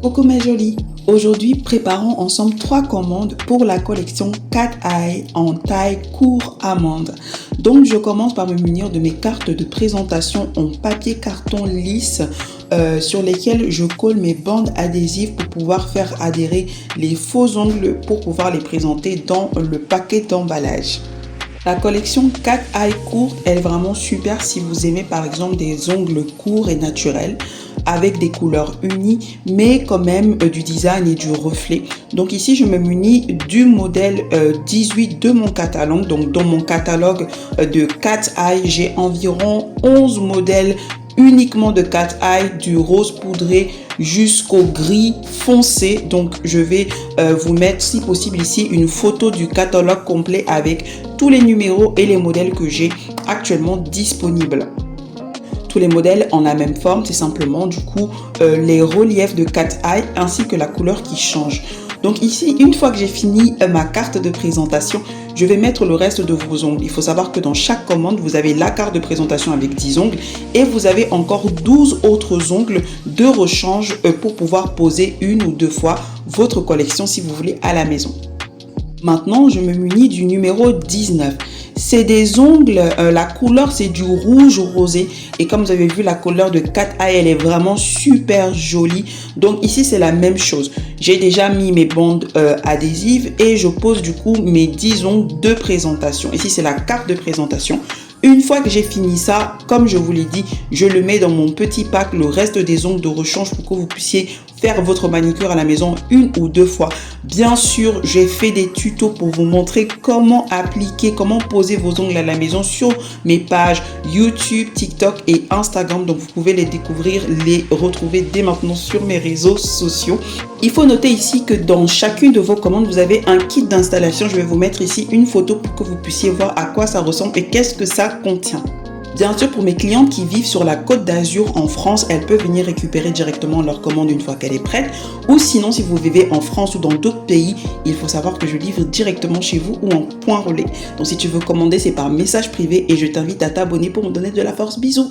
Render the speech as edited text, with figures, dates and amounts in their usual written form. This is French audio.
Coucou mes jolies, aujourd'hui préparons ensemble 3 commandes pour la collection Cat Eye en taille court amande. Donc je commence par me munir de mes cartes de présentation en papier carton lisse sur lesquelles je colle mes bandes adhésives pour pouvoir faire adhérer les faux ongles pour pouvoir les présenter dans le paquet d'emballage. La collection Cat Eye courte est vraiment super si vous aimez par exemple des ongles courts et naturels avec des couleurs unies mais quand même du design et du reflet. Donc ici je me munis du modèle 18 de mon catalogue. Donc dans mon catalogue de Cat Eye, j'ai environ 11 modèles uniquement de Cat Eye, du rose poudré jusqu'au gris foncé. Donc je vais vous mettre si possible ici une photo du catalogue complet avec tous les numéros et les modèles que j'ai actuellement disponibles. Tous les modèles ont la même forme, c'est simplement du coup les reliefs de Cat Eye ainsi que la couleur qui change. Donc ici, une fois que j'ai fini ma carte de présentation, je vais mettre le reste de vos ongles. Il faut savoir que dans chaque commande, vous avez la carte de présentation avec 10 ongles et vous avez encore 12 autres ongles de rechange pour pouvoir poser une ou deux fois votre collection si vous voulez à la maison. Maintenant, je me munis du numéro 19. C'est des ongles, la couleur c'est du rouge rosé et comme vous avez vu la couleur de Cat Eye elle est vraiment super jolie. Donc ici c'est la même chose. J'ai déjà mis mes bandes adhésives et je pose du coup mes 10 ongles de présentation. Ici c'est la carte de présentation. Une fois que j'ai fini ça, comme je vous l'ai dit, je le mets dans mon petit pack, le reste des ongles de rechange pour que vous puissiez faire votre manicure à la maison une ou deux fois. Bien sûr, j'ai fait des tutos pour vous montrer comment appliquer, comment poser vos ongles à la maison sur mes pages YouTube, TikTok et Instagram. Donc, vous pouvez les découvrir, les retrouver dès maintenant sur mes réseaux sociaux. Il faut noter ici que dans chacune de vos commandes, vous avez un kit d'installation. Je vais vous mettre ici une photo pour que vous puissiez voir à quoi ça ressemble et qu'est-ce que ça contient. Bien sûr, pour mes clientes qui vivent sur la Côte d'Azur en France, elles peuvent venir récupérer directement leur commande une fois qu'elle est prête. Ou sinon, si vous vivez en France ou dans d'autres pays, il faut savoir que je livre directement chez vous ou en point relais. Donc si tu veux commander, c'est par message privé et je t'invite à t'abonner pour me donner de la force. Bisous!